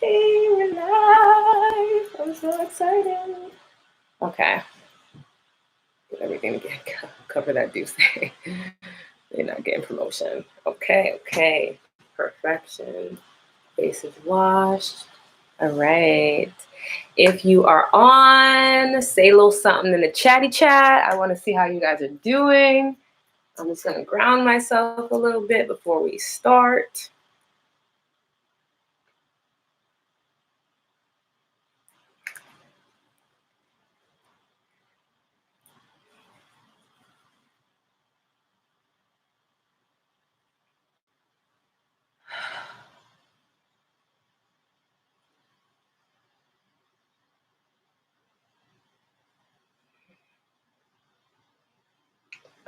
we're live. I'm so excited. Okay. Get everything to cover that deuce. They're not getting promotion. Okay. Perfection. Face is washed. All right. If you are on, say a little something in the chatty chat. I want to see how you guys are doing. I'm just going to ground myself a little bit before we start.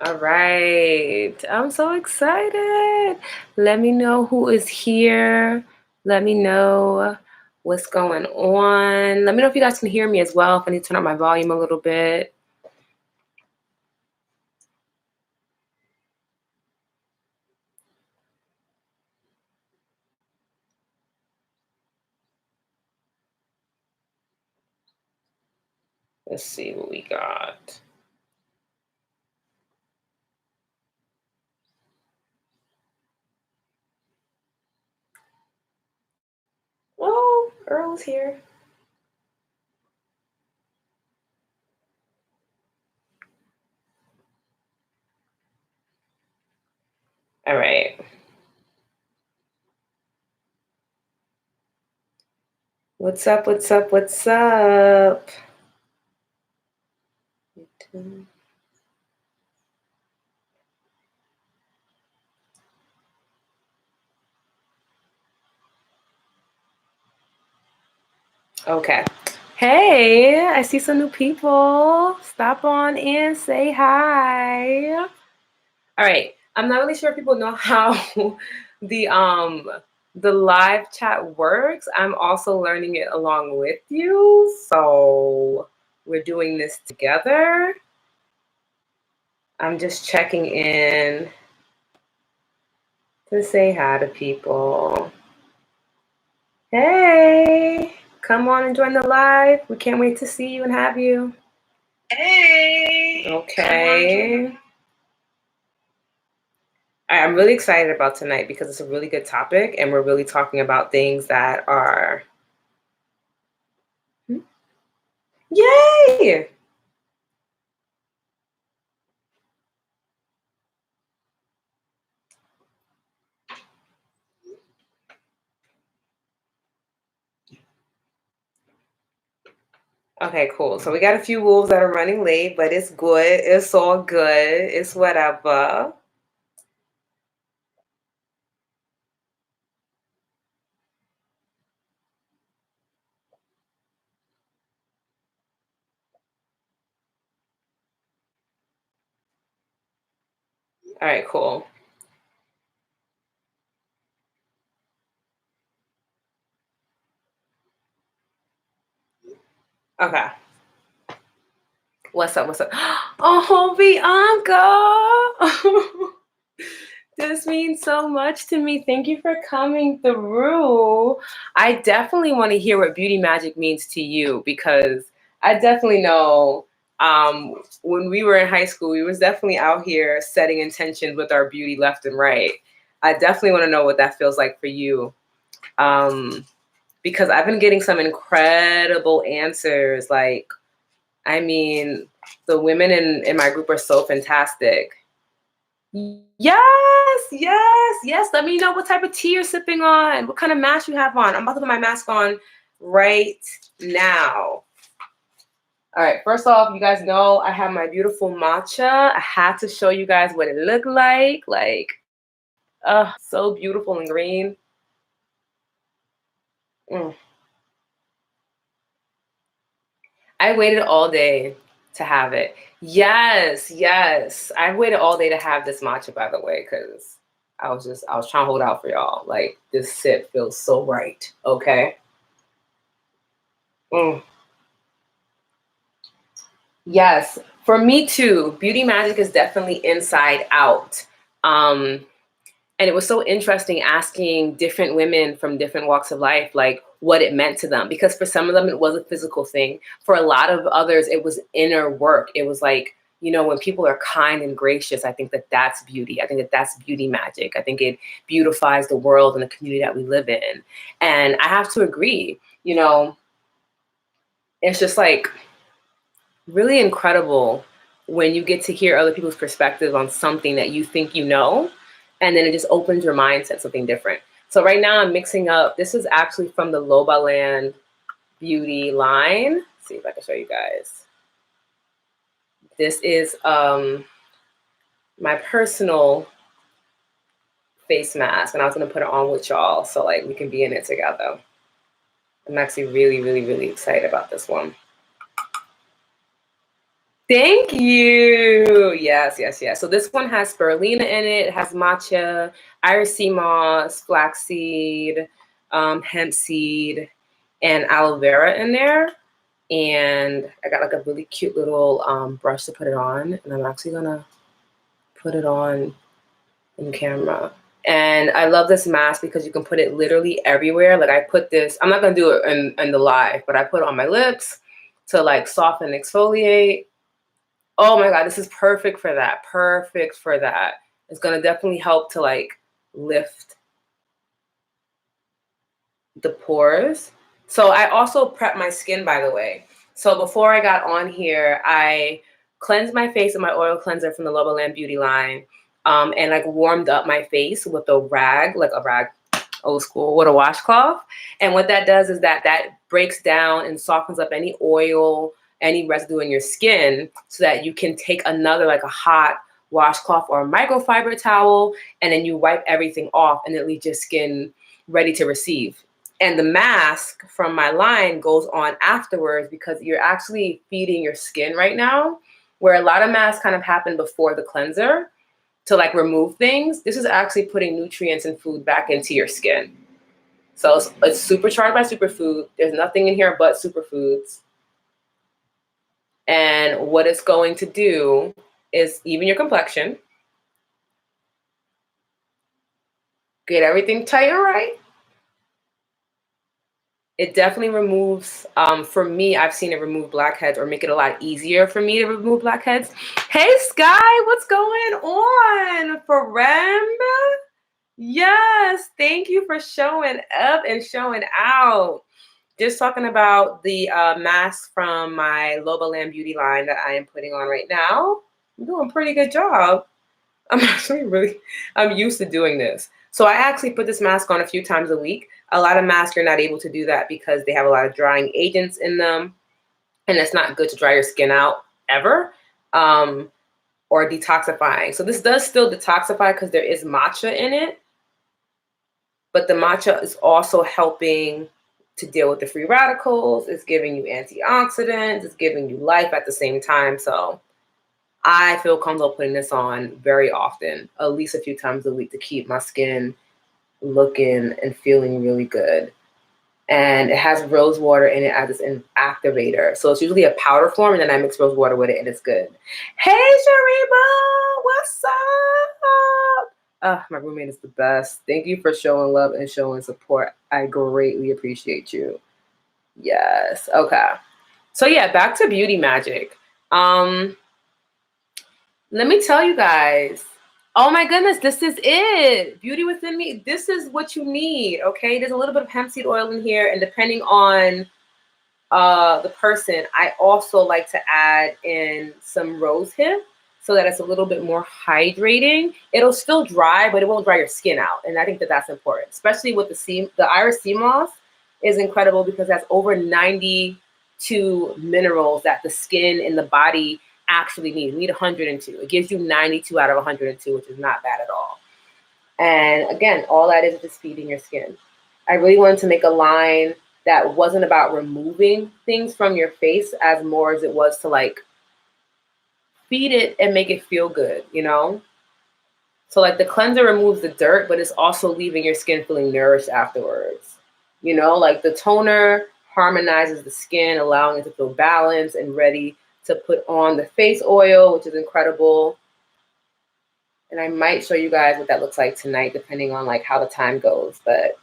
All right. I'm so excited. Let me know who is here. Let me know what's going on. Let me know if you guys can hear me as well, if I need to turn up my volume a little bit. Let's see what we got. Oh, Earl's here. All right. What's up? Okay. Hey, I see some new people. Stop on in, say hi. All right. I'm not really sure if people know how the live chat works. I'm also learning it along with you. So we're doing this together. I'm just checking in to say hi to people. Hey, come on and join the live. We can't wait to see you and have you. Hey. Okay. I'm really excited about tonight because it's a really good topic and we're really talking about things that are... Yay! Okay, cool. So we got a few wolves that are running late, but it's good. It's all good. It's whatever. All right, cool. Okay. What's up? Oh, Bianca! This means so much to me. Thank you for coming through. I definitely want to hear what Beauty Magic means to you because I definitely know when we were in high school, we was definitely out here setting intentions with our beauty left and right. I definitely want to know what that feels like for you because I've been getting some incredible answers. Like, I mean, the women in my group are so fantastic. Yes. Let me know what type of tea you're sipping on, what kind of mask you have on. I'm about to put my mask on right now. All right, first off, you guys know I have my beautiful matcha. I had to show you guys what it looked like. So beautiful and green. I waited all day to have it. Yes. I waited all day to have this matcha, by the way, because I was trying to hold out for y'all. Like, this sip feels so right. Okay. Yes, for me too. Beauty Magic is definitely inside out. And it was so interesting asking different women from different walks of life, like, what it meant to them, because for some of them it was a physical thing. For a lot of others it was inner work. It was like, you know, when people are kind and gracious, I think that that's beauty. I think that that's beauty magic. I think it beautifies the world and the community that we live in. And I have to agree, you know, it's just like really incredible when you get to hear other people's perspective on something that you think you know, and then it just opens your mindset something different. So right now I'm mixing up, this is actually from the Lobaland Beauty line. Let's see if I can show you guys. This is my personal face mask, and I was gonna put it on with y'all so like we can be in it together. I'm actually really, really, really excited about this one. Thank you. Yes, yes, yes. So this one has spirulina in it. It has matcha, Irish sea moss, flaxseed, hemp seed, and aloe vera in there. And I got like a really cute little brush to put it on. And I'm actually gonna put it on in camera. And I love this mask because you can put it literally everywhere. Like I put this, I'm not gonna do it in the live, but I put it on my lips to like soften and exfoliate. Oh my God, this is perfect for that. Perfect for that. It's gonna definitely help to like lift the pores. So I also prep my skin, by the way. So before I got on here, I cleansed my face with my oil cleanser from the Lobaland Beauty line, and like warmed up my face with a rag, like a rag, old school, with a washcloth. And what that does is that breaks down and softens up any oil, any residue in your skin, so that you can take another, like a hot washcloth or a microfiber towel, and then you wipe everything off and it leaves your skin ready to receive. And the mask from my line goes on afterwards because you're actually feeding your skin right now, where a lot of masks kind of happen before the cleanser to like remove things. This is actually putting nutrients and food back into your skin. So it's supercharged by superfood. There's nothing in here but superfoods. And what it's going to do is even your complexion, get everything tight and right. It definitely removes, for me, I've seen it remove blackheads or make it a lot easier for me to remove blackheads. Hey, Sky, what's going on? Friend? Yes, thank you for showing up and showing out. Just talking about the mask from my Lobaland Beauty line that I am putting on right now. I'm doing a pretty good job. I'm used to doing this. So I actually put this mask on a few times a week. A lot of masks you're not able to do that because they have a lot of drying agents in them, and it's not good to dry your skin out ever, or detoxifying. So this does still detoxify because there is matcha in it, but the matcha is also helping to deal with the free radicals. It's giving you antioxidants. It's giving you life at the same time. So I feel comfortable putting this on very often, at least a few times a week, to keep my skin looking and feeling really good. And it has rose water in it as an activator. So it's usually a powder form, and then I mix rose water with it, and it's good. Hey, Shariba, what's up? My roommate is the best. Thank you for showing love and showing support. I greatly appreciate you. Yes. Okay. So yeah, back to Beauty Magic. Let me tell you guys. Oh my goodness, this is it. Beauty within me. This is what you need, okay? There's a little bit of hemp seed oil in here, and depending on the person, I also like to add in some rose hip so that it's a little bit more hydrating. It'll still dry, but it won't dry your skin out, and I think that that's important, especially with the Irish sea moss is incredible because it has over 92 minerals that the skin and the body actually need. We need 102. It gives you 92 out of 102, which is not bad at all. And again, all that is just feeding your skin. I really wanted to make a line that wasn't about removing things from your face as more as it was to like feed it and make it feel good, you know? So like the cleanser removes the dirt, but it's also leaving your skin feeling nourished afterwards. You know, like the toner harmonizes the skin, allowing it to feel balanced and ready to put on the face oil, which is incredible. And I might show you guys what that looks like tonight, depending on like how the time goes. But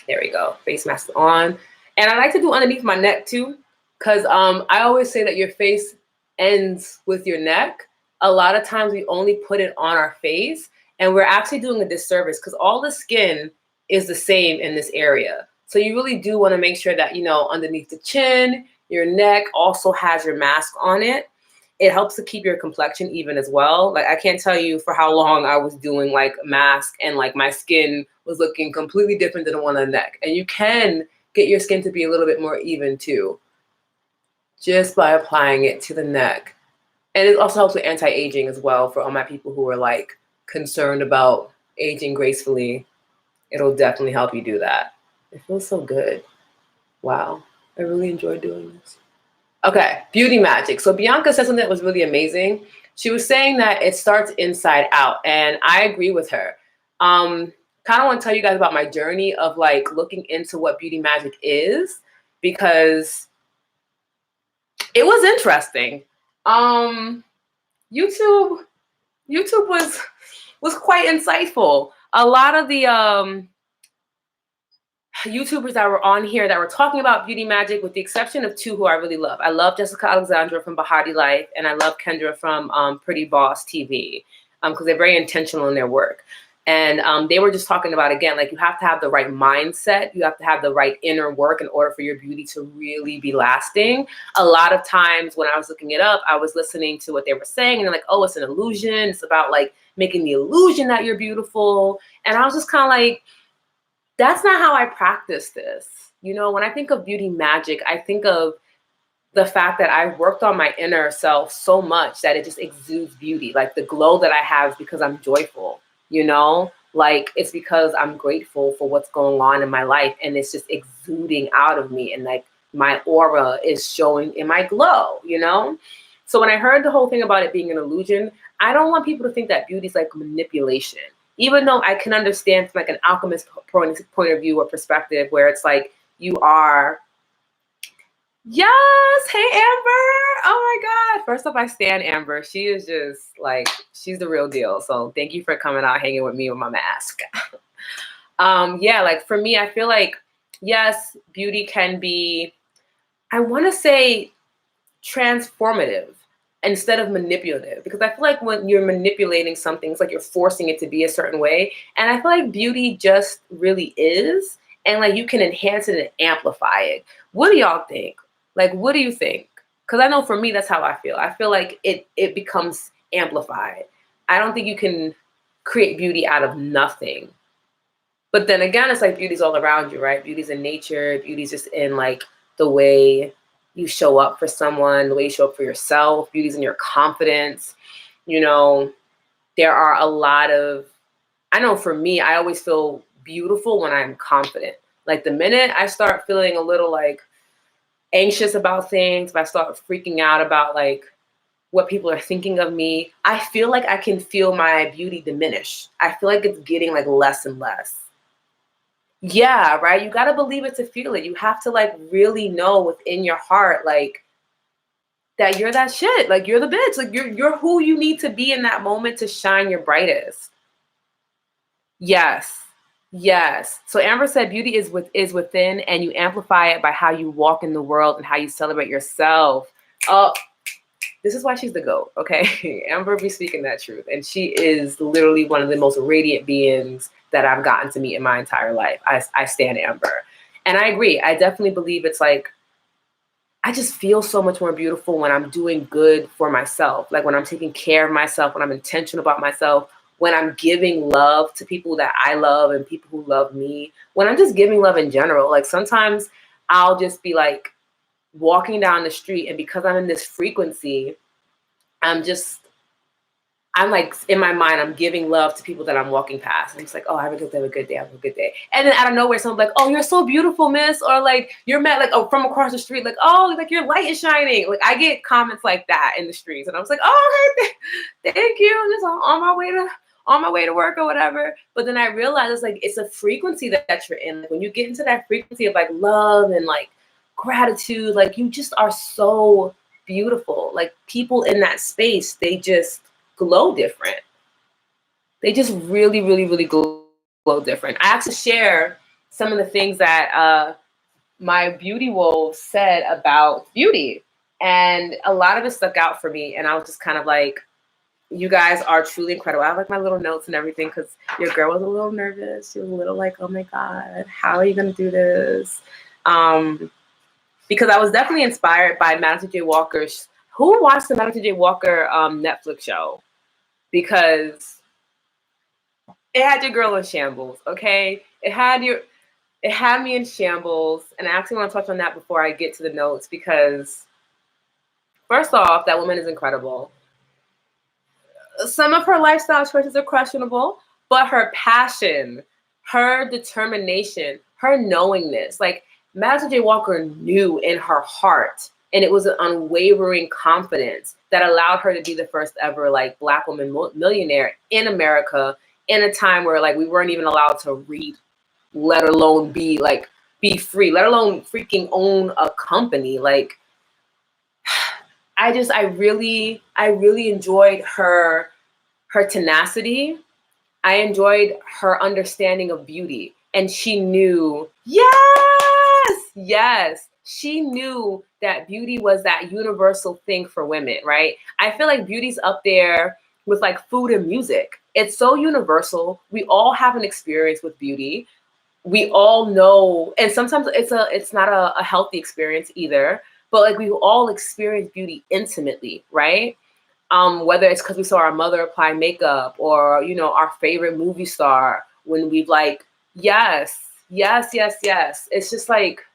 There we go. Face mask on. And I like to do underneath my neck too, because I always say that your face ends with your neck. A lot of times we only put it on our face, and we're actually doing a disservice because all the skin is the same in this area. So you really do want to make sure that, you know, underneath the chin, your neck also has your mask on it. It helps to keep your complexion even as well. Like, I can't tell you for how long I was doing like mask and like my skin was looking completely different than the one on the neck. And you can get your skin to be a little bit more even too, just by applying it to the neck. And it also helps with anti-aging as well for all my people who are like concerned about aging gracefully. It'll definitely help you do that. It feels so good. Wow. I really enjoy doing this. Okay, Beauty Magic. So Bianca said something that was really amazing. She was saying that it starts inside out, and I agree with her. Kind of want to tell you guys about my journey of like looking into what Beauty Magic is, because it was interesting. YouTube was quite insightful. A lot of the YouTubers that were on here that were talking about Beauty Magic, with the exception of two who I really love. I love Jessica Alexandra from Bahati Life, and I love Kendra from Pretty Boss TV, because they're very intentional in their work. And they were just talking about, again, like you have to have the right mindset. You have to have the right inner work in order for your beauty to really be lasting. A lot of times when I was looking it up, I was listening to what they were saying, and they're like, oh, it's an illusion. It's about like making the illusion that you're beautiful. And I was just kind of like, that's not how I practice this. You know, when I think of Beauty Magic, I think of the fact that I've worked on my inner self so much that it just exudes beauty. Like the glow that I have is because I'm joyful, you know, like it's because I'm grateful for what's going on in my life, and it's just exuding out of me, and like my aura is showing in my glow, you know? So when I heard the whole thing about it being an illusion, I don't want people to think that beauty is like manipulation. Even though I can understand from like an alchemist point of view or perspective, where it's like you are, yes, hey Amber, oh my God. First off, I stan Amber. She is just like, she's the real deal. So thank you for coming out, hanging with me with my mask. Yeah, like for me, I feel like, yes, beauty can be, I want to say transformative instead of manipulative, because I feel like when you're manipulating something, it's like you're forcing it to be a certain way. And I feel like beauty just really is, and like you can enhance it and amplify it. What do y'all think? Like, what do you think? Because I know for me, that's how I feel. I feel like it becomes amplified. I don't think you can create beauty out of nothing. But then again, it's like beauty's all around you, right? Beauty's in nature. Beauty's just in like the way you show up for someone, the way you show up for yourself. Beauty's in your confidence. You know, there are a lot of, I know for me, I always feel beautiful when I'm confident. Like the minute I start feeling a little like anxious about things, if I start freaking out about like what people are thinking of me, I feel like I can feel my beauty diminish. I feel like it's getting like less and less. Yeah, right. You got to believe it to feel it. You have to like really know within your heart, like that you're that shit. Like you're the bitch. Like you're who you need to be in that moment to shine your brightest. Yes. Yes. So Amber said beauty is within, and you amplify it by how you walk in the world and how you celebrate yourself. Oh, this is why she's the GOAT, okay? Amber be speaking that truth. And she is literally one of the most radiant beings that I've gotten to meet in my entire life. I stand Amber. And I agree. I definitely believe it's like, I just feel so much more beautiful when I'm doing good for myself. Like when I'm taking care of myself, when I'm intentional about myself, when I'm giving love to people that I love and people who love me, when I'm just giving love in general. Like sometimes I'll just be like walking down the street, and because I'm in this frequency, I'm like in my mind, I'm giving love to people that I'm walking past. And I'm just like, oh, have a good day, have a good day, have a good day. And then out of nowhere, someone's like, oh, you're so beautiful, miss. Or like you're met like, oh, from across the street, like, oh, like your light is shining. Like I get comments like that in the streets. And I was like, oh, hey, thank you. I'm just on my way to work or whatever. But then I realized it's a frequency that you're in. Like when you get into that frequency of like love and like gratitude, like you just are so beautiful. Like people in that space, they just glow different. They just really, really, really glow different. I actually share some of the things that my beauty wolves said about beauty. And a lot of it stuck out for me. And I was just kind of like, you guys are truly incredible. I have like my little notes and everything because your girl was a little nervous. She was a little like, oh my God, how are you going to do this? Because I was definitely inspired by Matcha J. Walker's. Who watched the Matcha J. Walker Netflix show? Because it had your girl in shambles, okay? It had me in shambles. And I actually want to touch on that before I get to the notes because first off, that woman is incredible. Some of her lifestyle choices are questionable, but her passion, her determination, her knowingness, like Matcha J. Walker knew in her heart, and it was an unwavering confidence that allowed her to be the first ever like Black woman millionaire in America in a time where like we weren't even allowed to read, let alone be free, let alone freaking own a company. Like I really enjoyed her tenacity. I enjoyed her understanding of beauty. And she knew, yes, she knew that beauty was that universal thing for women, right? I feel like beauty's up there with like food and music. It's so universal. We all have an experience with beauty. We all know, and sometimes it's not a healthy experience either, but like we all experience beauty intimately, right? Whether it's because we saw our mother apply makeup or, you know, our favorite movie star when we've like, yes. It's just like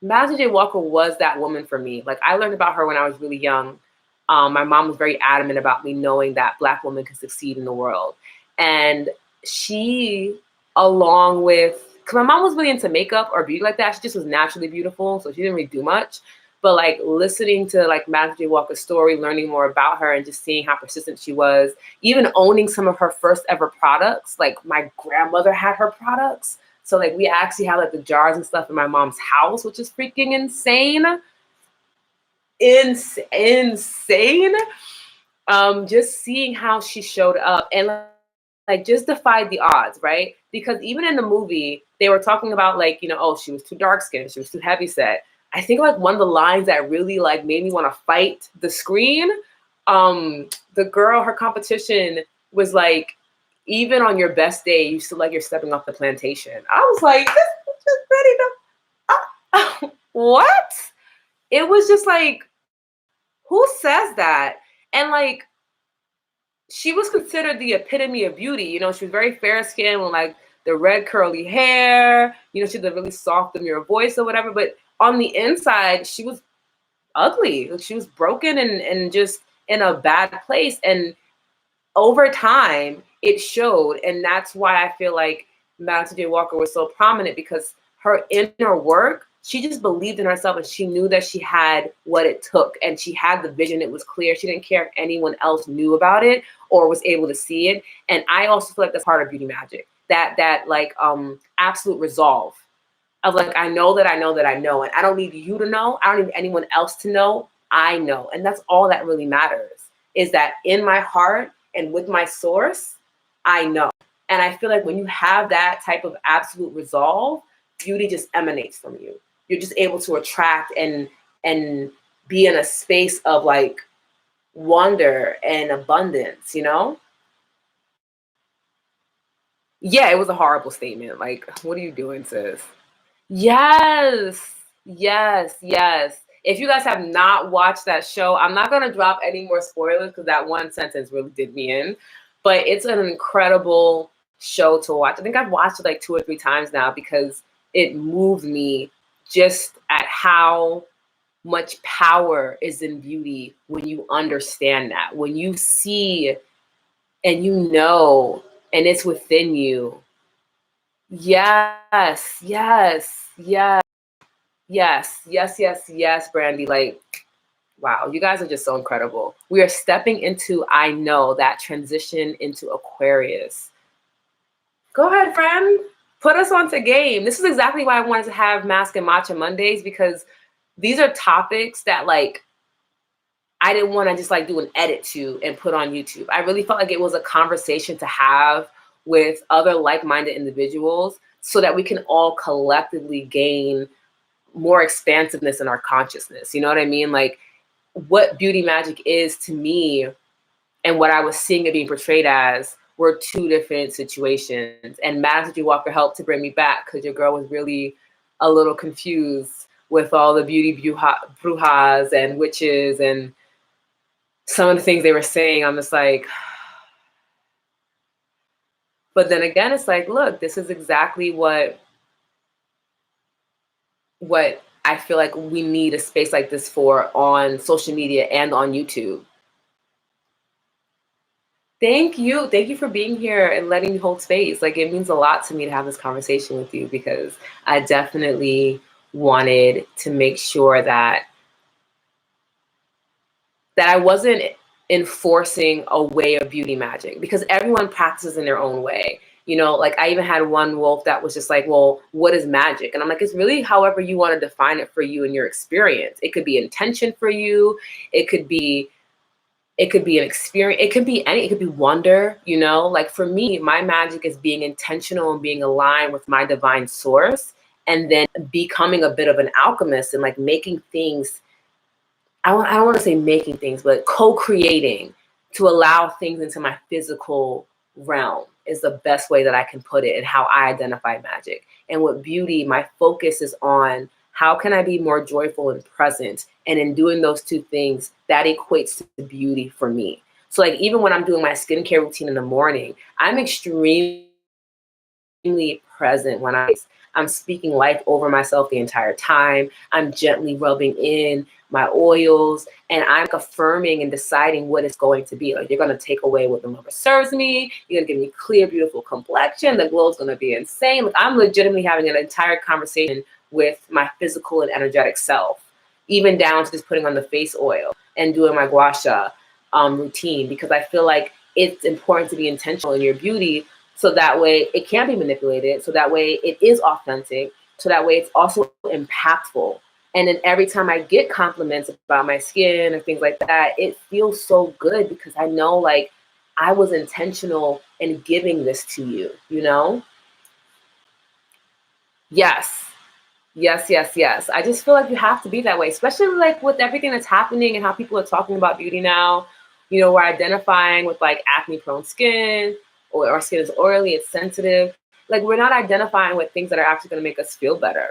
Matcha J. Walker was that woman for me. Like I learned about her when I was really young. My mom was very adamant about me knowing that Black women can succeed in the world. And she, along with, because my mom was really into makeup or beauty like that. She just was naturally beautiful. So she didn't really do much. But like listening to like Matcha J. Walker's story, learning more about her and just seeing how persistent she was, even owning some of her first ever products. Like my grandmother had her products. So like we actually have like the jars and stuff in my mom's house, which is freaking insane. Insane. Just seeing how she showed up and like just defied the odds, right? Because even in the movie, they were talking about like, you know, oh, she was too dark skinned, she was too heavy set. I think like one of the lines that really like made me want to fight the screen, the girl, her competition was like, even on your best day, you still like you're stepping off the plantation. I was like, this is just ready to, what? It was just like, who says that? And like, she was considered the epitome of beauty. You know, she was very fair skinned with like the red curly hair. You know, she had the really soft, demure voice or whatever. But on the inside, she was ugly. Like, she was broken and just in a bad place. And over time, it showed. And that's why I feel like Matcha J. Walker was so prominent, because her inner work, she just believed in herself and she knew that she had what it took and she had the vision. It was clear. She didn't care if anyone else knew about it or was able to see it. And I also feel like that's part of Beauty Magic, that like absolute resolve of like, I know that I know that I know, and I don't need you to know. I don't need anyone else to know. I know. And that's all that really matters, is that in my heart and with my source, I know. And I feel like when you have that type of absolute resolve, beauty just emanates from you. You're just able to attract and be in a space of like wonder and abundance, you know? Yeah, it was a horrible statement. Like, what are you doing, sis? Yes, yes. If you guys have not watched that show, I'm not gonna drop any more spoilers because that one sentence really did me in. But it's an incredible show to watch. I think I've watched it like 2 or 3 times now because it moved me just at how much power is in beauty when you understand that, when you see and you know, and it's within you. Yes, Brandy. Like, wow, you guys are just so incredible. We are stepping into, I know, that transition into Aquarius. Go ahead, friend. Put us onto game. This is exactly why I wanted to have Mask and Matcha Mondays, because these are topics that like I didn't want to just like do an edit to and put on YouTube. I really felt like it was a conversation to have with other like-minded individuals so that we can all collectively gain more expansiveness in our consciousness. You know what I mean? Like, what Beauty Magic is to me and what I was seeing it being portrayed as were two different situations. And Magic Walker helped to bring me back, because your girl was really a little confused with all the beauty brujas and witches and some of the things they were saying. I'm just like, but then again, it's like, look, this is exactly what I feel like we need a space like this for on social media and on YouTube. Thank you. Thank you for being here and letting me hold space. Like, it means a lot to me to have this conversation with you, because I definitely wanted to make sure that I wasn't enforcing a way of beauty magic, because everyone practices in their own way. You know, like, I even had one wolf that was just like, well, what is magic? And I'm like, it's really however you want to define it for you and your experience. It could be intention for you. It could be an experience. It could be it could be wonder, you know? Like, for me, my magic is being intentional and being aligned with my divine source, and then becoming a bit of an alchemist and like making things. I don't want to say making things, but co-creating to allow things into my physical realm is the best way that I can put it, and how I identify magic. And with beauty, my focus is on how can I be more joyful and present? And in doing those two things, that equates to beauty for me. So like, even when I'm doing my skincare routine in the morning, I'm extremely present when I'm speaking life over myself the entire time. I'm gently rubbing in my oils, and I'm affirming and deciding what it's going to be. Like, you're going to take away what no longer serves me. You're going to give me clear, beautiful complexion. The glow is going to be insane. Like, I'm legitimately having an entire conversation with my physical and energetic self, even down to just putting on the face oil and doing my gua sha routine, because I feel like it's important to be intentional in your beauty, so that way it can't be manipulated, so that way it is authentic, so that way it's also impactful. And then every time I get compliments about my skin or things like that, it feels so good, because I know, like, I was intentional in giving this to you, you know? Yes. Yes, yes, yes. I just feel like you have to be that way, especially like with everything that's happening and how people are talking about beauty now. You know, we're identifying with like acne prone skin, or our skin is oily, it's sensitive. Like, we're not identifying with things that are actually going to make us feel better.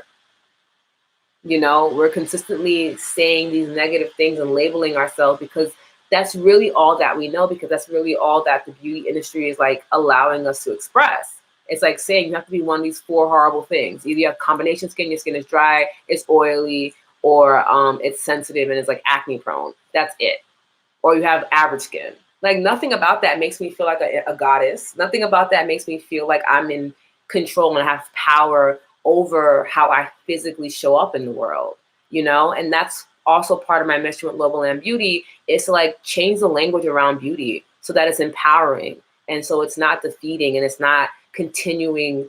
You know, we're consistently saying these negative things and labeling ourselves, because that's really all that we know, because that's really all that the beauty industry is like allowing us to express. It's like saying you have to be one of these four horrible things. Either you have combination skin, your skin is dry, it's oily, or it's sensitive and it's like acne prone. That's it. Or you have average skin. Like, nothing about that makes me feel like a goddess. Nothing about that makes me feel like I'm in control and have power over how I physically show up in the world, you know? And that's also part of my mission with Global Land Beauty, is to like change the language around beauty so that it's empowering. And so it's not defeating, and it's not continuing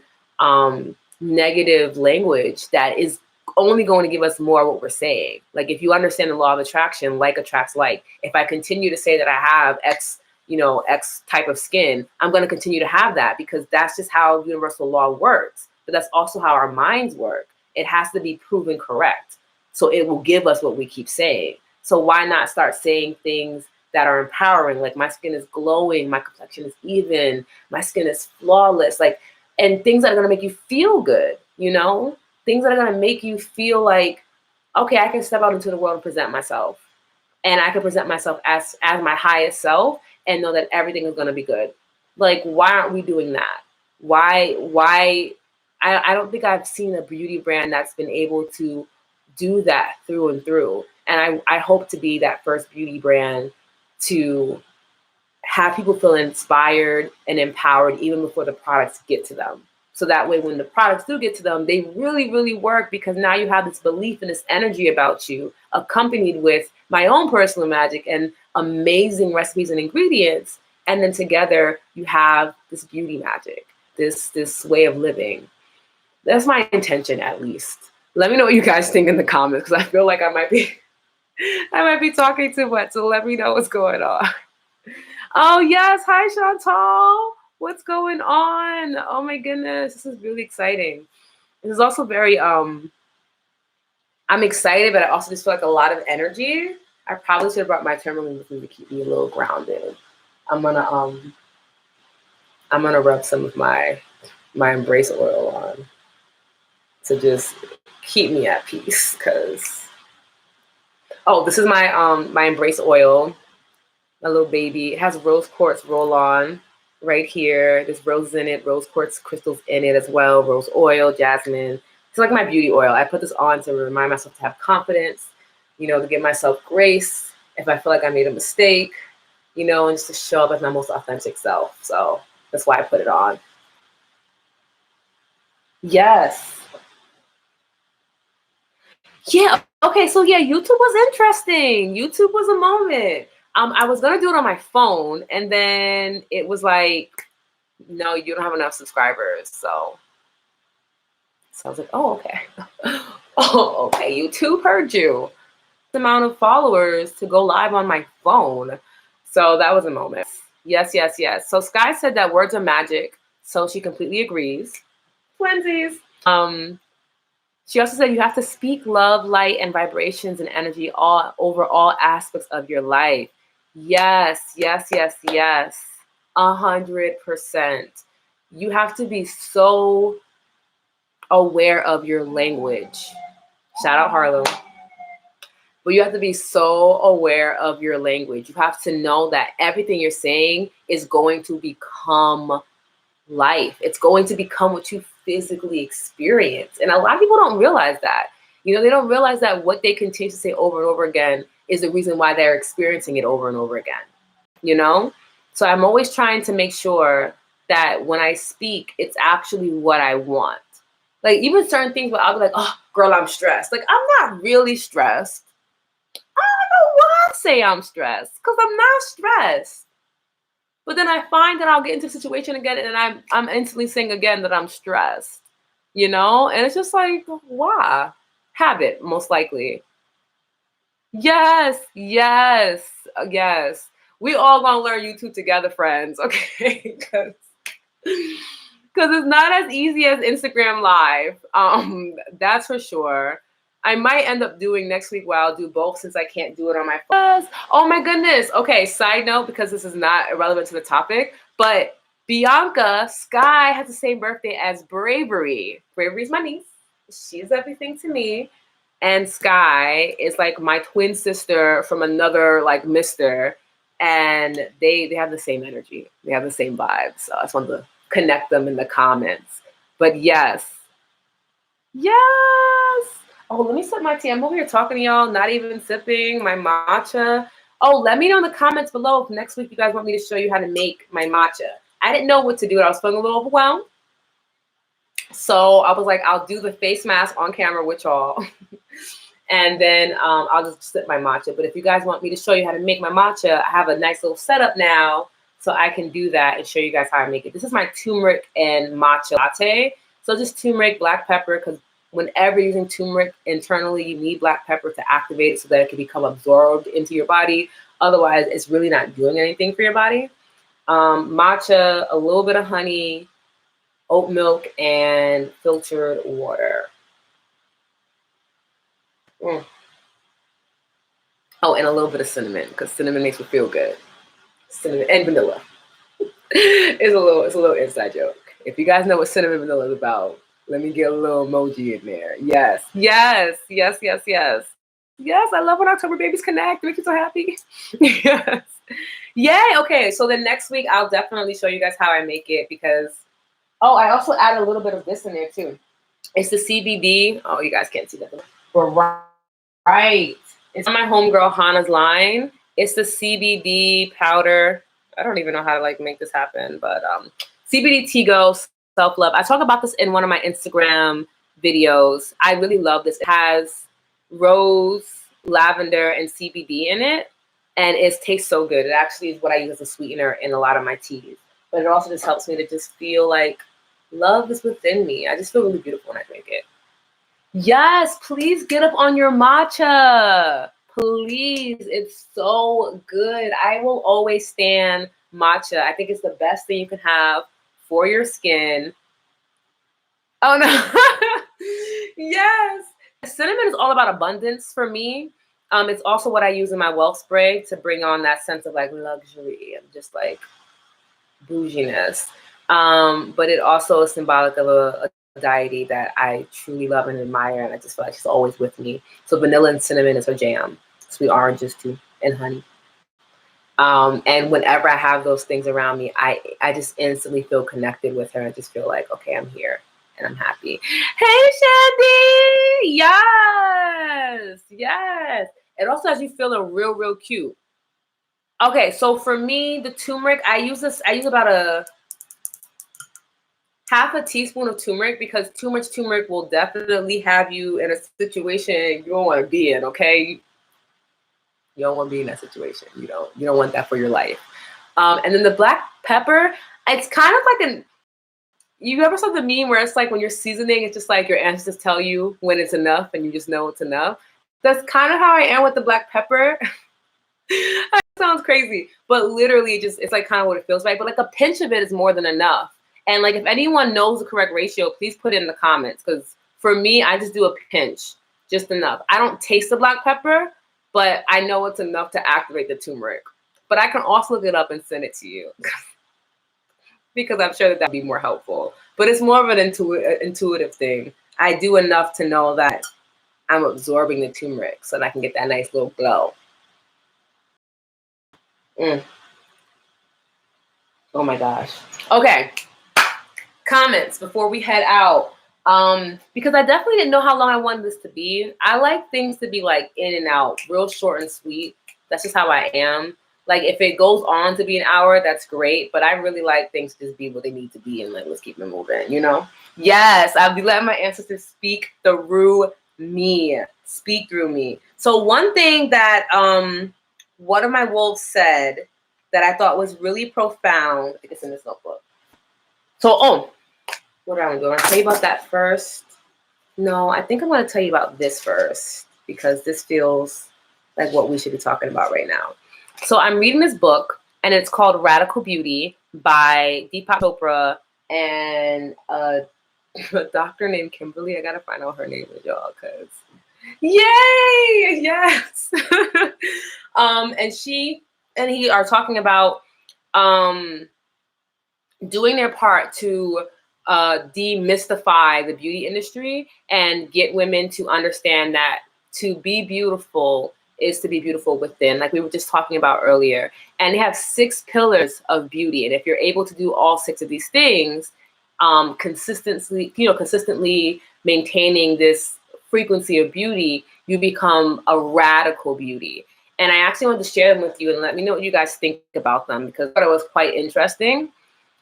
negative language that is only going to give us more of what we're saying. Like, if you understand the law of attraction, like attracts like. If I continue to say that I have X, you know, X type of skin, I'm going to continue to have that, because that's just how universal law works. But that's also how our minds work. It has to be proven correct. So it will give us what we keep saying. So why not start saying things that are empowering? Like, my skin is glowing, my complexion is even, my skin is flawless. Like, and things that are going to make you feel good, you know? Things that are going to make you feel like, okay, I can step out into the world and present myself. And I can present myself as my highest self, and know that everything is going to be good. Like, why aren't we doing that? Why? I don't think I've seen a beauty brand that's been able to do that through and through. And I hope to be that first beauty brand to have people feel inspired and empowered even before the products get to them. So that way, when the products do get to them, they really, really work, because now you have this belief and this energy about you, accompanied with my own personal magic and amazing recipes and ingredients. And then together you have this beauty magic, this way of living. That's my intention, at least. Let me know what you guys think in the comments, because I feel like I might be talking too much. So let me know what's going on. Oh yes, hi Chantal. What's going on? Oh my goodness, this is really exciting. This is also very I'm excited, but I also just feel like a lot of energy. I probably should have brought my tourmaline with me to keep me a little grounded. I'm gonna rub some of my embrace oil on to just keep me at peace. Cause this is my embrace oil, my little baby. It has rose quartz roll on right here. There's roses in it, rose quartz crystals in it as well, rose oil, jasmine. It's like my beauty oil. I put this on to remind myself to have confidence, to give myself grace if I feel like I made a mistake, and just to show up as my most authentic self. So that's why I put it on. Yes. Yeah. Okay. So yeah, YouTube was interesting. YouTube was a moment. I was gonna do it on my phone, and then it was like, no, you don't have enough subscribers. So I was like, oh, okay. Oh, okay. YouTube heard you. The amount of followers to go live on my phone. So that was a moment. Yes, yes, yes. So Sky said that words are magic. So she completely agrees. Twinsies. She also said you have to speak love, light, and vibrations and energy all over all aspects of your life. Yes, yes, yes, yes. 100%. You have to be so aware of your language. Shout out Harlow. But you have to be so aware of your language. You have to know that everything you're saying is going to become life. It's going to become what you physically experience. And a lot of people don't realize that. They don't realize that what they continue to say over and over again is the reason why they're experiencing it over and over again. So I'm always trying to make sure that when I speak, it's actually what I want. Like even certain things where I'll be like, oh, girl, I'm stressed. Like I'm not really stressed. I don't know why I say I'm stressed because I'm not stressed. But then I find that I'll get into a situation again and I'm instantly saying again that I'm stressed, And it's just like, why? Habit, most likely. Yes, yes, yes. We all gonna learn YouTube together, friends, okay? Because it's not as easy as Instagram Live. That's for sure. I might end up doing next week where I'll do both since I can't do it on my phone. Oh my goodness. Okay, side note, because this is not irrelevant to the topic, but Bianca Sky has the same birthday as Bravery. Bravery is my niece. She's everything to me. And Sky is like my twin sister from another like mister. And they have the same energy. They have the same vibes. So I just wanted to connect them in the comments. But yes. Yes. Oh, let me sip my tea. I'm over here talking to y'all, not even sipping my matcha. Oh, let me know in the comments below if next week you guys want me to show you how to make my matcha. I didn't know what to do. I was feeling a little overwhelmed. So I was like, I'll do the face mask on camera with y'all. And then I'll just sip my matcha. But if you guys want me to show you how to make my matcha, I have a nice little setup now. So I can do that and show you guys how I make it. This is my turmeric and matcha latte. So just turmeric, black pepper, because whenever you're using turmeric internally, you need black pepper to activate it so that it can become absorbed into your body. Otherwise, it's really not doing anything for your body. Matcha, a little bit of honey, oat milk, and filtered water. Oh, and a little bit of cinnamon, because cinnamon makes me feel good. Cinnamon and vanilla. It's a little inside joke. If you guys know what cinnamon vanilla is about, let me get a little emoji in there. Yes, yes, yes, yes, yes. Yes, I love when October babies connect. It makes me so happy. Yes. Yay. Okay, so then next week I'll definitely show you guys how I make it because I also add a little bit of this in there too. It's the CBD. Oh, you guys can't see that. We're right. It's on my homegirl Hannah's line. It's the CBD powder. I don't even know how to like make this happen, but CBD Tigo self-love. I talk about this in one of my Instagram videos. I really love this. It has rose, lavender, and CBD in it, and it tastes so good. It actually is what I use as a sweetener in a lot of my teas. But it also just helps me to just feel like love is within me. I just feel really beautiful when I drink it. Yes, please get up on your matcha. Please, it's so good. I will always stand matcha. I think it's the best thing you can have for your skin. Oh no. Yes. Cinnamon is all about abundance for me. It's also what I use in my wealth spray to bring on that sense of like luxury and just like bouginess. But it also is symbolic of a deity that I truly love and admire, and I just feel like she's always with me. So vanilla and cinnamon is her jam. Sweet oranges too, and honey. And whenever I have those things around me, I just instantly feel connected with her. I just feel like, okay, I'm here and I'm happy. Hey, Shandy! Yes, yes. It also has you feeling real, real cute. Okay, so for me, the turmeric, I use about a half a teaspoon of turmeric, because too much turmeric will definitely have you in a situation you don't want to be in, okay? You don't want to be in that situation. You don't want that for your life. And then the black pepper, it's kind of like you ever saw the meme where it's like when you're seasoning, it's just like your ancestors tell you when it's enough and you just know it's enough. That's kind of how I am with the black pepper. That sounds crazy, but literally it's like kind of what it feels like. But like a pinch of it is more than enough. And like if anyone knows the correct ratio, please put it in the comments, because for me, I just do a pinch, just enough. I don't taste the black pepper, but I know it's enough to activate the turmeric. But I can also look it up and send it to you because I'm sure that would be more helpful. But it's more of an intuitive thing. I do enough to know that I'm absorbing the turmeric so that I can get that nice little glow. Oh my gosh. Okay. Comments before we head out. Because I definitely didn't know how long I wanted this to be. I like things to be like in and out, real short and sweet. That's just how I am. Like if it goes on to be an hour, that's great. But I really like things to just be what they need to be and like let's keep it moving, you know? Yes, I'll be letting my ancestors speak through me. Speak through me. So one thing that one of my wolves said that I thought was really profound. I think it's in this notebook. So, what am I going to tell you about that first? No, I think I'm going to tell you about this first because this feels like what we should be talking about right now. So I'm reading this book and it's called Radical Beauty by Deepak Chopra and a doctor named Kimberly. I got to find out her name is, y'all, because yay! Yes! And she and he are talking about doing their part to demystify the beauty industry and get women to understand that to be beautiful is to be beautiful within, like we were just talking about earlier. And they have 6 pillars of beauty. And if you're able to do all 6 of these things, consistently maintaining this frequency of beauty, you become a radical beauty. And I actually wanted to share them with you and let me know what you guys think about them, because I thought it was quite interesting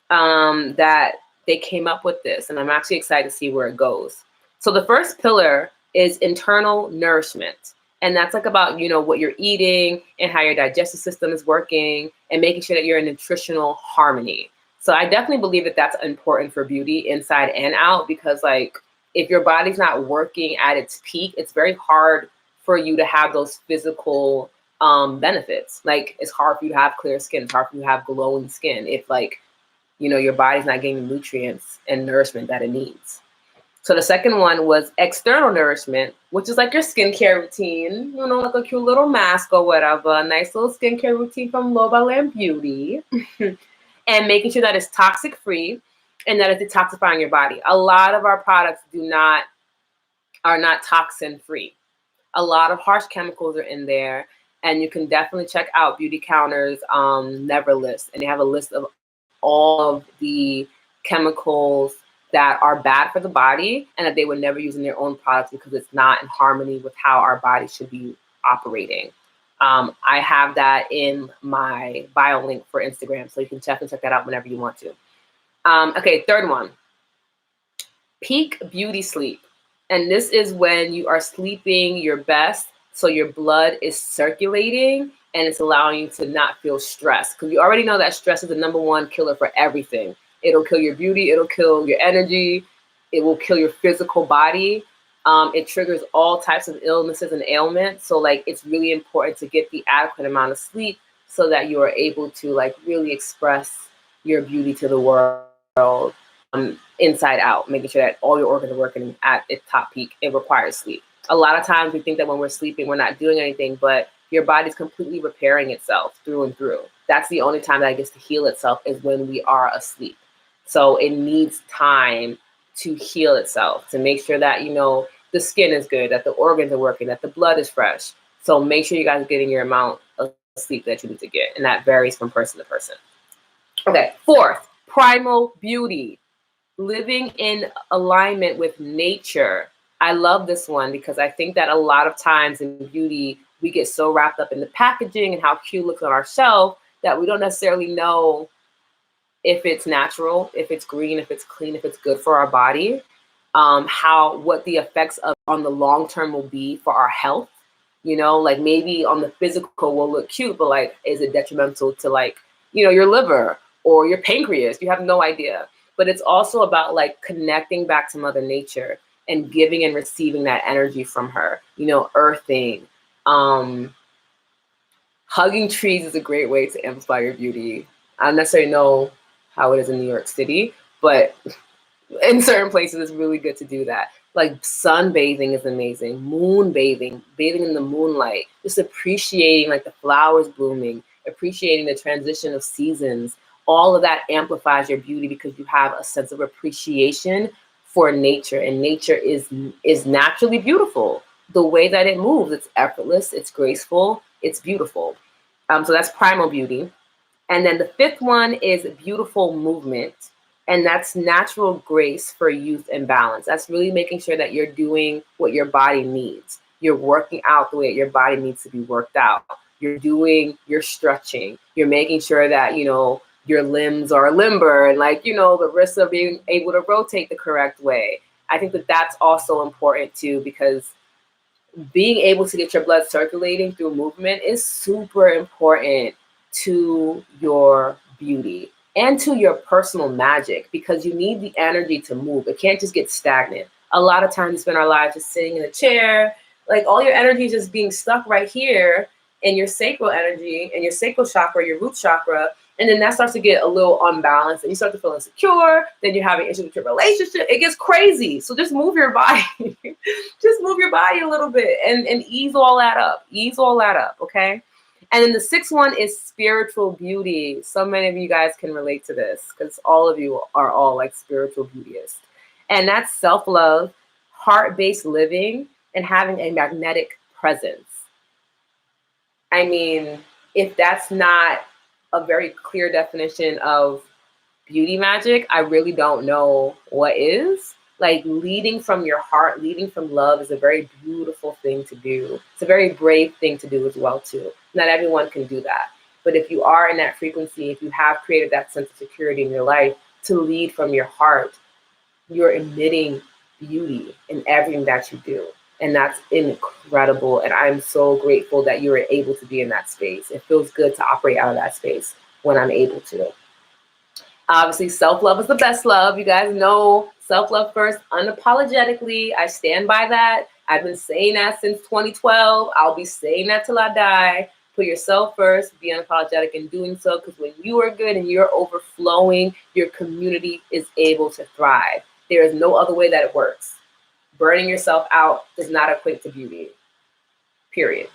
that they came up with this, and I'm actually excited to see where it goes. So the first pillar is internal nourishment. And that's like about, you know, what you're eating and how your digestive system is working and making sure that you're in nutritional harmony. So I definitely believe that that's important for beauty inside and out, because like if your body's not working at its peak, it's very hard for you to have those physical benefits. Like it's hard for you to have clear skin. It's hard for you to have glowing skin if like, you know, your body's not getting the nutrients and nourishment that it needs. So the second one was external nourishment, which is like your skincare routine, you know, like a cute little mask or whatever, a nice little skincare routine from Lowland Beauty, and making sure that it's toxic free and that it's detoxifying your body. A lot of our products are not toxin free. A lot of harsh chemicals are in there, and you can definitely check out Beauty Counter's Never list, and they have a list of all of the chemicals that are bad for the body and that they would never use in their own products because it's not in harmony with how our body should be operating. I have that in my bio link for Instagram, so you can check that out whenever you want to. Okay, third one, peak beauty sleep. And this is when you are sleeping your best, so your blood is circulating and it's allowing you to not feel stressed. Because you already know that stress is the #1 killer for everything. It'll kill your beauty, it'll kill your energy, it will kill your physical body. It triggers all types of illnesses and ailments. So like it's really important to get the adequate amount of sleep so that you are able to like really express your beauty to the world, inside out, making sure that all your organs are working at its top peak. It requires sleep. A lot of times we think that when we're sleeping, we're not doing anything, but your body's completely repairing itself through and through. That's the only time that it gets to heal itself, is when we are asleep. So it needs time to heal itself, to make sure that, you know, the skin is good, that the organs are working, that the blood is fresh. So make sure you guys are getting your amount of sleep that you need to get. And that varies from person to person. Okay, fourth, primal beauty. Living in alignment with nature. I love this one because I think that a lot of times in beauty, we get so wrapped up in the packaging and how cute it looks on our shelf that we don't necessarily know if it's natural, if it's green, if it's clean, if it's good for our body, what the effects of on the long term will be for our health. You know, like maybe on the physical will look cute, but like, is it detrimental to like, you know, your liver or your pancreas? You have no idea. But it's also about like connecting back to Mother Nature and giving and receiving that energy from her, you know, earthing. Hugging trees is a great way to amplify your beauty. I don't necessarily know how it is in New York City, but in certain places it's really good to do that. Like sunbathing is amazing, moon bathing, bathing in the moonlight, just appreciating like the flowers blooming, appreciating the transition of seasons. All of that amplifies your beauty because you have a sense of appreciation for nature, and nature is naturally beautiful. The way that it moves, it's effortless, it's graceful, it's beautiful. So that's primal beauty. And then the fifth one is beautiful movement. And that's natural grace for youth and balance. That's really making sure that you're doing what your body needs. You're working out the way your body needs to be worked out. You're doing your stretching. You're making sure that, you know, your limbs are limber and like, you know, the wrists are being able to rotate the correct way. I think that that's also important too, because being able to get your blood circulating through movement is super important to your beauty and to your personal magic, because you need the energy to move. It can't just get stagnant. A lot of times we spend our lives just sitting in a chair, like all your energy is just being stuck right here in your sacral energy and your sacral chakra, your root chakra. And then that starts to get a little unbalanced and you start to feel insecure. Then you're having issues with your relationship. It gets crazy. So just move your body. Just move your body a little bit and ease all that up. Ease all that up, okay? And then the sixth one is spiritual beauty. So many of you guys can relate to this because all of you are all like spiritual beautyists. And that's self-love, heart-based living, and having a magnetic presence. I mean, if that's not a very clear definition of beauty magic, I really don't know what is. Like leading from your heart, leading from love is a very beautiful thing to do. It's a very brave thing to do as well too. Not everyone can do that. But if you are in that frequency, if you have created that sense of security in your life to lead from your heart, you're emitting beauty in everything that you do. And that's incredible. And I'm so grateful that you were able to be in that space. It feels good to operate out of that space when I'm able to. Obviously, self-love is the best love. You guys know self-love first, unapologetically. I stand by that. I've been saying that since 2012. I'll be saying that till I die. Put yourself first, be unapologetic in doing so, because when you are good and you're overflowing, your community is able to thrive. There is no other way that it works. Burning yourself out does not equate to beauty, period.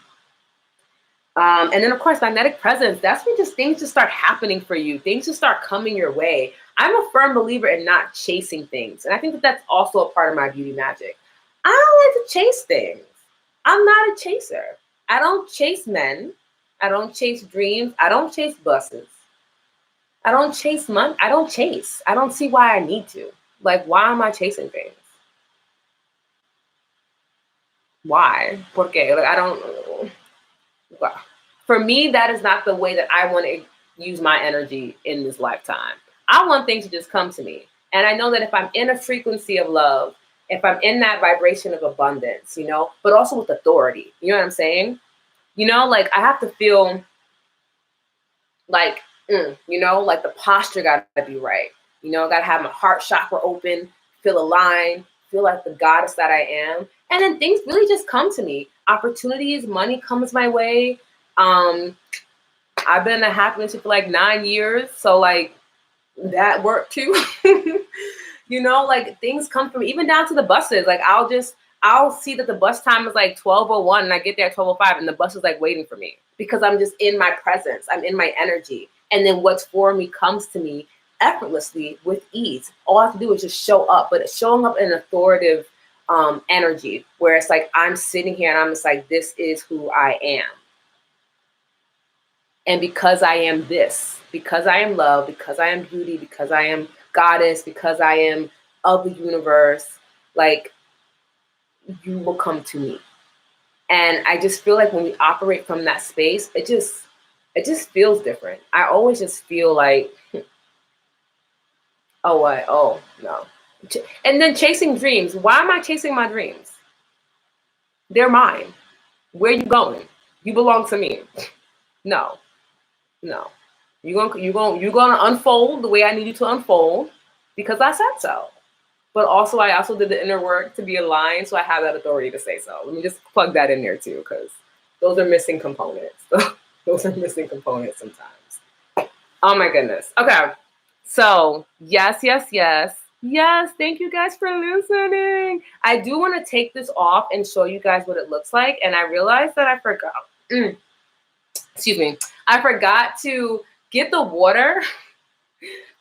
And then, of course, magnetic presence. That's when just things just start happening for you. Things just start coming your way. I'm a firm believer in not chasing things. And I think that that's also a part of my beauty magic. I don't like to chase things. I'm not a chaser. I don't chase men. I don't chase dreams. I don't chase buses. I don't chase money. I don't chase. I don't see why I need to. Like, why am I chasing things? Why? Porque? Like, I don't. For me, that is not the way that I want to use my energy in this lifetime. I want things to just come to me. And I know that if I'm in a frequency of love, if I'm in that vibration of abundance, you know, but also with authority, you know what I'm saying? You know, like I have to feel like, you know, like the posture got to be right. You know, I got to have my heart chakra open, feel aligned, feel like the goddess that I am. And then things really just come to me. Opportunities, money comes my way. I've been in a happy relationship for like 9 years. So like that worked too. You know, like things come from even down to the buses. Like I'll see that the bus time is like 12:01 and I get there at 12:05 and the bus is like waiting for me because I'm just in my presence. I'm in my energy. And then what's for me comes to me effortlessly with ease. All I have to do is just show up, but showing up in an authoritative energy where it's like I'm sitting here and I'm just like, this is who I am. And because I am this, because I am love, because I am beauty, because I am goddess, because I am of the universe, like you will come to me. And I just feel like when we operate from that space, it just feels different. I always just feel like, oh what? Oh no. And then chasing dreams. Why am I chasing my dreams? They're mine. Where are you going? You belong to me. No. No. You're gonna unfold the way I need you to unfold because I said so. But also I also did the inner work to be aligned, so I have that authority to say so. Let me just plug that in there too, because those are missing components. Those are missing components sometimes. Oh my goodness. Okay. So yes. Yes, thank you guys for listening. I do want to take this off and show you guys what it looks like. And I realized that I forgot. Excuse me. I forgot to get the water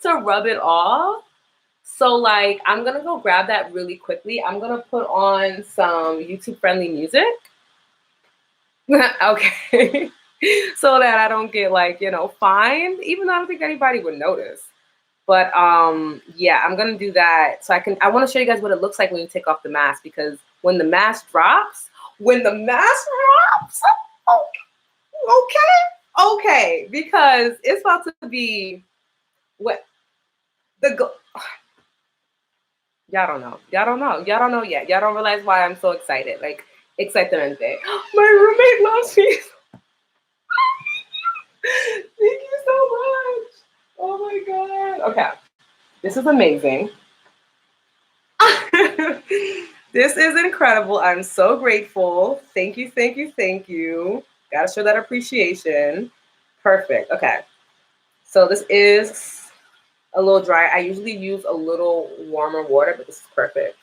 to rub it off. So like, I'm going to go grab that really quickly. I'm going to put on some YouTube friendly music. Okay. So that I don't get like, fined, even though I don't think anybody would notice. But yeah, I'm going to do that. So I want to show you guys what it looks like when you take off the mask, because when the mask drops, okay, because it's about to be what y'all don't know yet. Y'all don't realize why I'm so excited. Like, excitamente. My roommate loves me. Thank you so much. Oh my god. Okay. This is amazing. This is incredible. I'm so grateful. Thank you. Gotta show that appreciation. Perfect. Okay. So this is a little dry. I usually use a little warmer water, but this is perfect.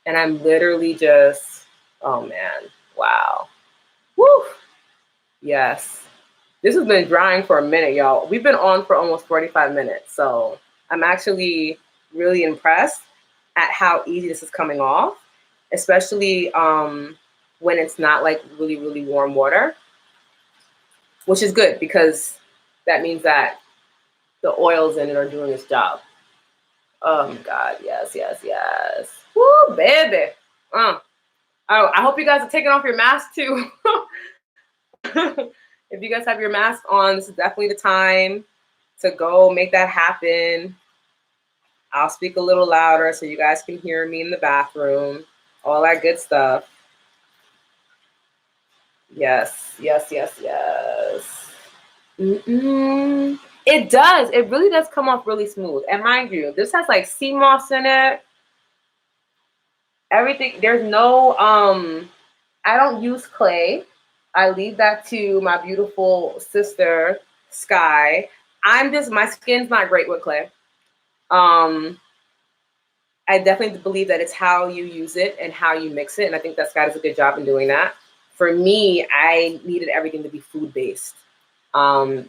And I'm literally just, oh man, wow. Woo! Yes. This has been drying for a minute, y'all. We've been on for almost 45 minutes. So I'm actually really impressed at how easy this is coming off, especially when it's not like really, really warm water, which is good because that means that the oils in it are doing its job. Oh my God, yes. Woo, baby. Oh, I hope you guys are taking off your mask too. If you guys have your mask on, this is definitely the time to go make that happen. I'll speak a little louder so you guys can hear me in the bathroom. All that good stuff. Yes. It does. It really does come off really smooth. And mind you, this has like sea moss in it. Everything. There's no, I don't use clay. I leave that to my beautiful sister, Sky. My skin's not great with clay. I definitely believe that it's how you use it and how you mix it. And I think that Sky does a good job in doing that. For me, I needed everything to be food-based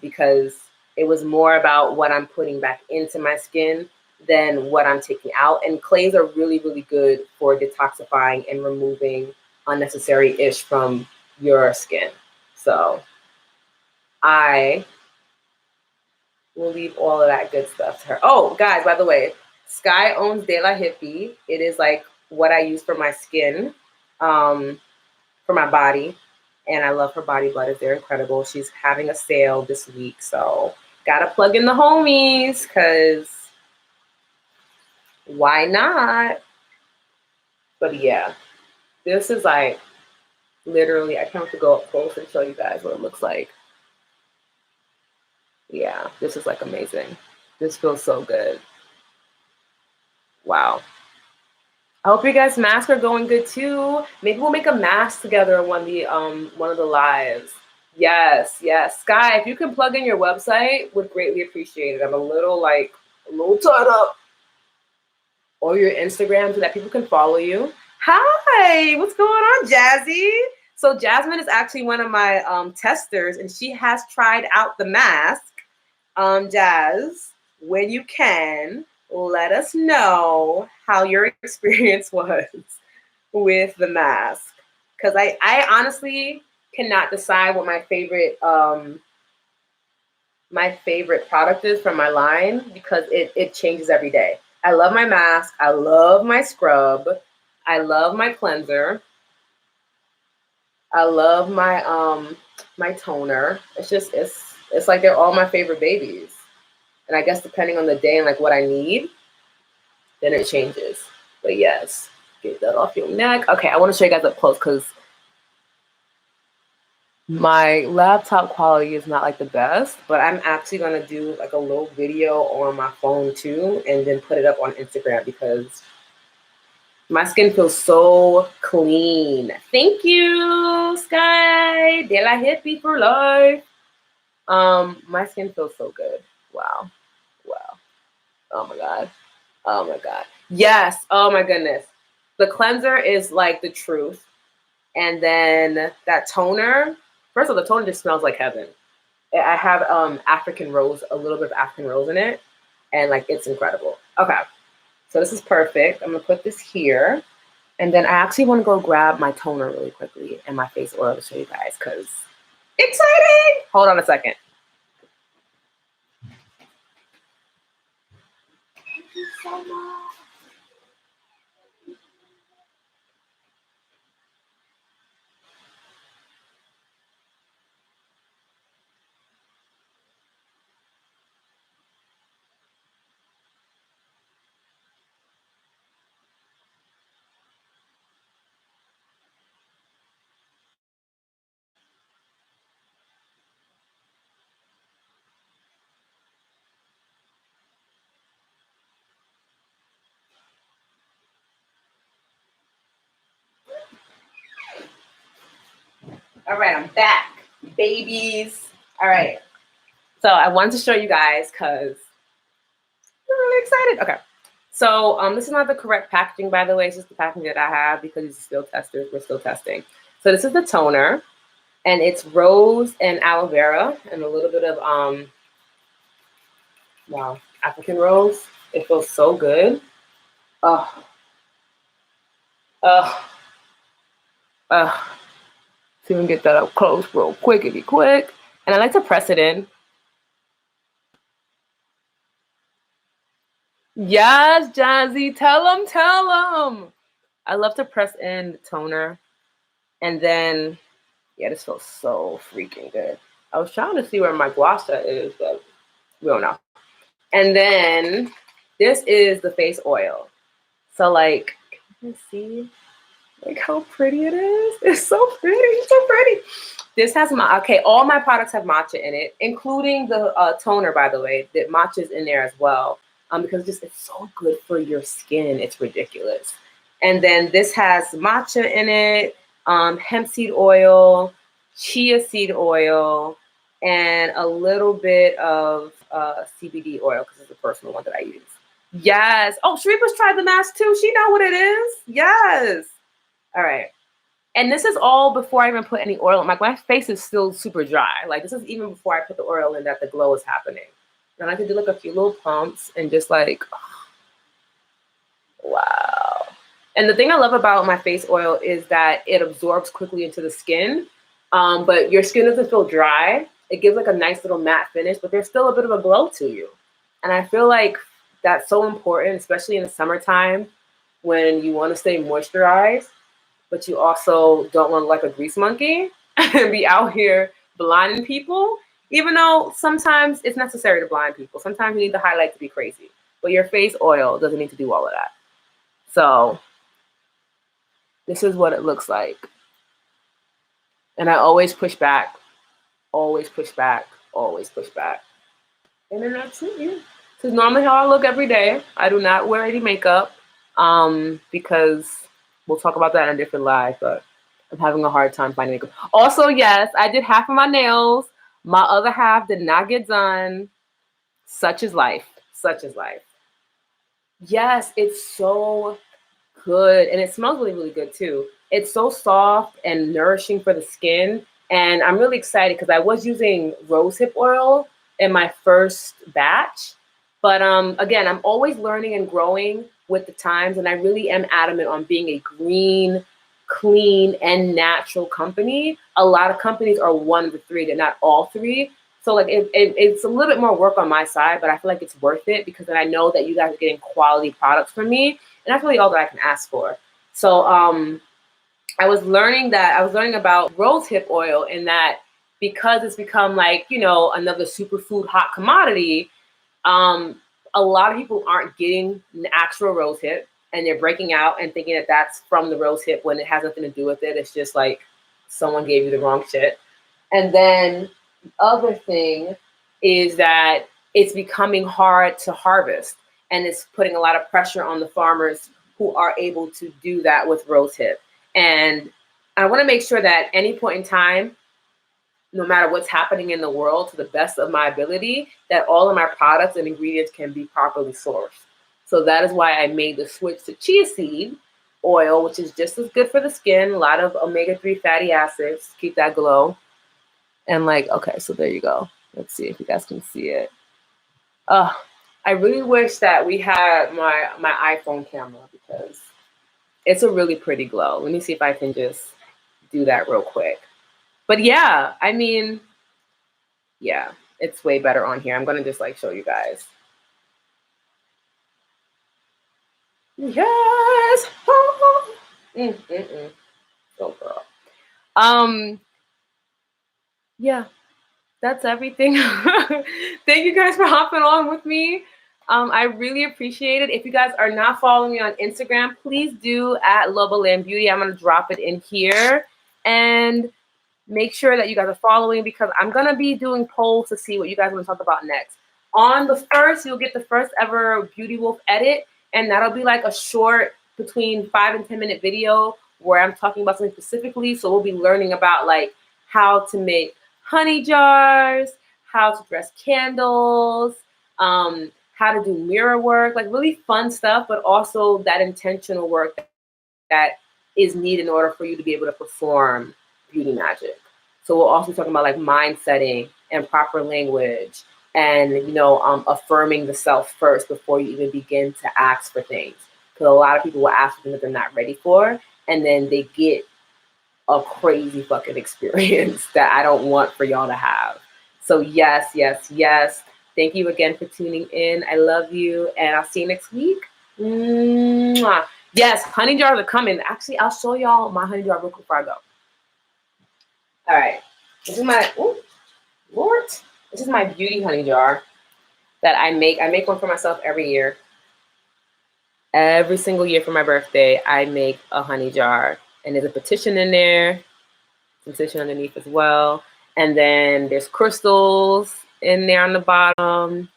because it was more about what I'm putting back into my skin than what I'm taking out. And clays are really, really good for detoxifying and removing unnecessary ish from your skin. So I will leave all of that good stuff to her. Oh, guys, by the way, Sky owns De La Hippie. It is like what I use for my skin, for my body. And I love her body butters. They're incredible. She's having a sale this week. So gotta plug in the homies, because why not? But yeah, this is like literally, I can't wait to go up close and show you guys what it looks like. Yeah, this is like amazing. This feels so good. Wow. I hope you guys' masks are going good too. Maybe we'll make a mask together on one of the lives. Yes, yes. Sky, if you can plug in your website, would greatly appreciate it. I'm a little tied up. Or your Instagram so that people can follow you. Hi, what's going on, Jazzy? So Jasmine is actually one of my testers, and she has tried out the mask. Jazz, when you can, let us know how your experience was with the mask. Because I honestly cannot decide what my favorite product is from my line because it changes every day. I love my mask. I love my scrub. I love my cleanser. I love my toner. It's like they're all my favorite babies. And I guess depending on the day and like what I need, then it changes. But yes, get that off your neck. Okay, I want to show you guys up close because my laptop quality is not like the best, but I'm actually going to do like a little video on my phone too and then put it up on Instagram because my skin feels so clean. Thank you, Sky. De la hippie for life. My skin feels so good. Wow. Wow. Oh my God. Oh my God. Yes. Oh my goodness. The cleanser is like the truth. And then that toner, first of all, the toner just smells like heaven. I have African rose, a little bit of African rose in it. And like, it's incredible. Okay. So this is perfect. I'm going to put this here. And then I actually want to go grab my toner really quickly and my face oil to show you guys because exciting. Hold on a second. Thank you so much. All right, I'm back, babies. All right. So I wanted to show you guys because I'm really excited. Okay. So this is not the correct packaging, by the way. It's just the packaging that I have because it's still testers. We're still testing. So this is the toner, and it's rose and aloe vera and a little bit of wow, African rose. It feels so good. Oh, oh, oh. So you can get that up close real quickity quick. And I like to press it in. Yes, Jazzy, tell them, tell them. I love to press in the toner. And then, yeah, this feels so freaking good. I was trying to see where my guasha is, but we don't know. And then this is the face oil. So like, can you see like how pretty it is? It's so pretty, it's so pretty. This has all my products have matcha in it, including the toner, by the way. That matcha's in there as well, because it's so good for your skin. It's ridiculous. And then this has matcha in it, hemp seed oil, chia seed oil, and a little bit of CBD oil because it's a personal one that I use. Yes. Oh, Sharifa's tried the mask too. She know what it is. Yes. All right. And this is all before I even put any oil in. Like my face is still super dry. Like this is even before I put the oil in that the glow is happening. And I can do like a few little pumps and just like, oh, wow. And the thing I love about my face oil is that it absorbs quickly into the skin, but your skin doesn't feel dry. It gives like a nice little matte finish, but there's still a bit of a glow to you. And I feel like that's so important, especially in the summertime when you want to stay moisturized, but you also don't want to look like a grease monkey and be out here blinding people, even though sometimes it's necessary to blind people. Sometimes you need the highlight to be crazy, but your face oil doesn't need to do all of that. So this is what it looks like. And I always push back, always push back, always push back. And then that's it. Yeah. This is normally how I look every day. I do not wear any makeup because we'll talk about that in a different live, but I'm having a hard time finding makeup. Also, yes, I did half of my nails. My other half did not get done. Such is life. Such is life. Yes, it's so good. And it smells really, really good too. It's so soft and nourishing for the skin. And I'm really excited because I was using rosehip oil in my first batch. But again, I'm always learning and growing with the times. And I really am adamant on being a green, clean, and natural company. A lot of companies are one of the three. They're not all three. So like it's a little bit more work on my side, but I feel like it's worth it because then I know that you guys are getting quality products from me. And that's really all that I can ask for. So I was learning about rosehip oil and that because it's become like, you know, another superfood hot commodity, a lot of people aren't getting the actual rosehip and they're breaking out and thinking that that's from the rosehip when it has nothing to do with it. It's just like someone gave you the wrong shit. And then the other thing is that it's becoming hard to harvest and it's putting a lot of pressure on the farmers who are able to do that with rosehip. And I want to make sure that at any point in time, no matter what's happening in the world, to the best of my ability, that all of my products and ingredients can be properly sourced. So that is why I made the switch to chia seed oil, which is just as good for the skin, a lot of omega-3 fatty acids, keep that glow. And like, okay, so there you go. Let's see if you guys can see it. I really wish that we had my iPhone camera because it's a really pretty glow. Let me see if I can just do that real quick. But yeah, I mean, yeah, it's way better on here. I'm gonna just like show you guys. Yes. Go girl. Yeah, that's everything. Thank you guys for hopping on with me. I really appreciate it. If you guys are not following me on Instagram, please do at Lobaland Beauty. I'm gonna drop it in here. And make sure that you guys are following because I'm going to be doing polls to see what you guys want to talk about next. On the 1st, you'll get the first ever Beauty Wolf edit, and that'll be like a short between 5 and 10 minute video where I'm talking about something specifically. So we'll be learning about like how to make honey jars, how to dress candles, how to do mirror work, like really fun stuff, but also that intentional work that is needed in order for you to be able to perform Beauty Magic. So we'll also talk about like mind setting and proper language and, you know, affirming the self first before you even begin to ask for things. Because a lot of people will ask for things that they're not ready for, and then they get a crazy fucking experience that I don't want for y'all to have. So yes, yes, yes. Thank you again for tuning in. I love you, and I'll see you next week. Mwah. Yes, honey jars are coming. Actually, I'll show y'all my honey jar real quick before I go. All right, this is my, Lord, this is my beauty honey jar that I make. I make one for myself every year. Every single year for my birthday, I make a honey jar. And there's a petition in there, petition underneath as well. And then there's crystals in there on the bottom.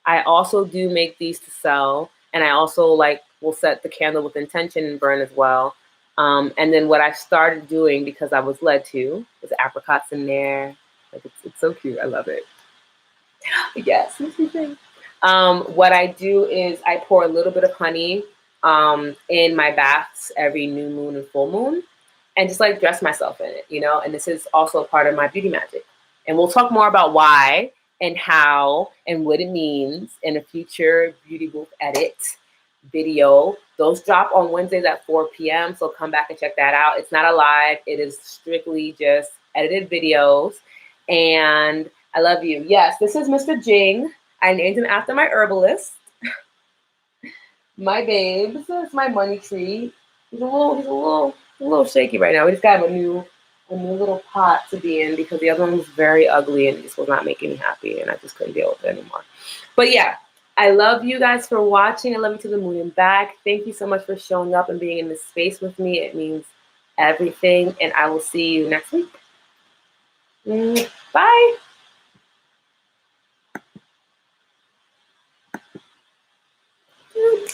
I also do make these to sell. And I also like will set the candle with intention and burn as well. And then what I started doing, because I was led to, was apricots in there. Like it's so cute. I love it. Yes. What I do is I pour a little bit of honey in my baths every new moon and full moon, and just like dress myself in it, you know. And this is also a part of my Beauty Magic. And we'll talk more about why and how and what it means in a future Beauty Booth edit video. Those drop on Wednesdays at 4 p.m. So come back and check that out. It's not a live. It is strictly just edited videos. And I love you. Yes, this is Mr. Jing. I named him after my herbalist. My babes. It's my money tree. He's a little shaky right now. We just got a new little pot to be in because the other one was very ugly and it just was not making me happy and I just couldn't deal with it anymore. But yeah, I love you guys for watching. I love you to the moon and back. Thank you so much for showing up and being in this space with me. It means everything. And I will see you next week. Bye.